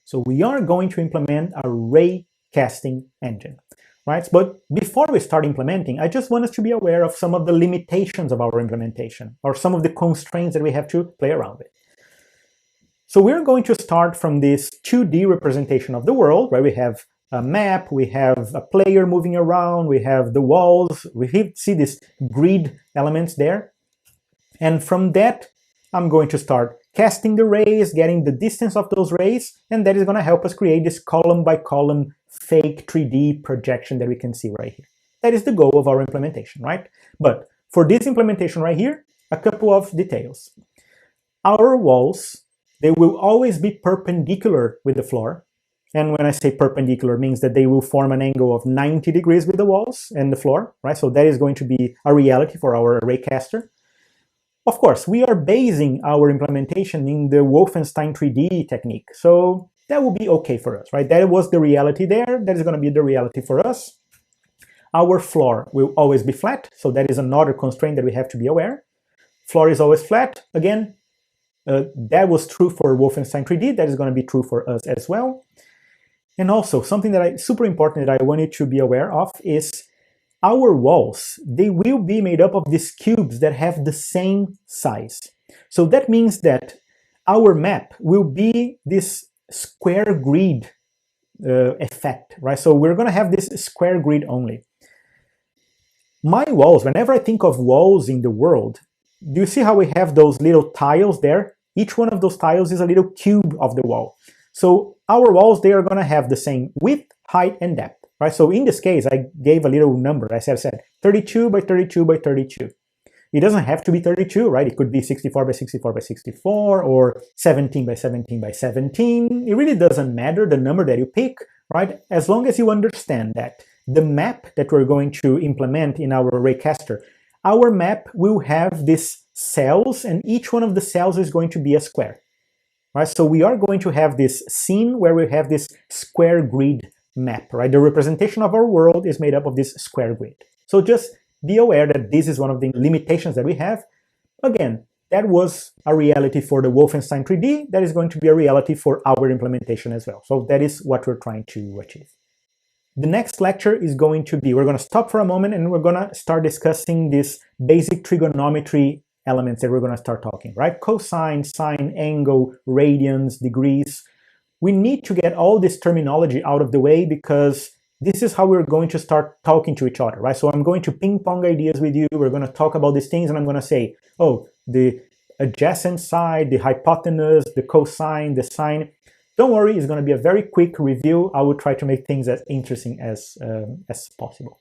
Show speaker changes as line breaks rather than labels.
So we are going to implement a Raycasting engine, right? But before we start implementing, I just want us to be aware of some of the limitations of our implementation, or some of the constraints that we have to play around with. So we're going to start from this 2D representation of the world, where we have a map, we have a player moving around, we have the walls, we see these grid elements there. And from that, I'm going to start casting the rays, getting the distance of those rays, and that is going to help us create this column by column fake 3D projection that we can see right here. That is the goal of our implementation, right? But for this implementation right here, a couple of details. Our walls, they will always be perpendicular with the floor. And when I say perpendicular, it means that they will form an angle of 90 degrees with the walls and the floor, right? So that is going to be a reality for our Raycaster. Of course, we are basing our implementation in the Wolfenstein 3D technique. So that will be okay for us, right? That was the reality there. That is going to be the reality for us. Our floor will always be flat. So that is another constraint that we have to be aware. Floor is always flat. Again, that was true for Wolfenstein 3D. That is going to be true for us as well. And also, something that super important that I want you to be aware of is our walls, they will be made up of these cubes that have the same size. So that means that our map will be this square grid effect, right? So we're going to have this square grid only. My walls, whenever I think of walls in the world, do you see how we have those little tiles there? Each one of those tiles is a little cube of the wall. So our walls, they are going to have the same width, height, and depth, right? So in this case, I gave a little number. I said 32 by 32 by 32. It doesn't have to be 32, right? It could be 64 by 64 by 64 or 17 by 17 by 17. It really doesn't matter the number that you pick, right? As long as you understand that the map that we're going to implement in our Raycaster, our map will have these cells, and each one of the cells is going to be a square. Right, so we are going to have this scene where we have this square grid map, right? The representation of our world is made up of this square grid. So just be aware that this is one of the limitations that we have. Again, that was a reality for the Wolfenstein 3D. That is going to be a reality for our implementation as well. So that is what we're trying to achieve. The next lecture is going to be, we're going to stop for a moment and we're going to start discussing this basic trigonometry elements that we're going to start talking, right? Cosine, sine, angle, radians, degrees. We need to get all this terminology out of the way because this is how we're going to start talking to each other, right? So I'm going to ping pong ideas with you. We're going to talk about these things and I'm going to say, oh, the adjacent side, the hypotenuse, the cosine, the sine. Don't worry, it's going to be a very quick review. I will try to make things as interesting as possible.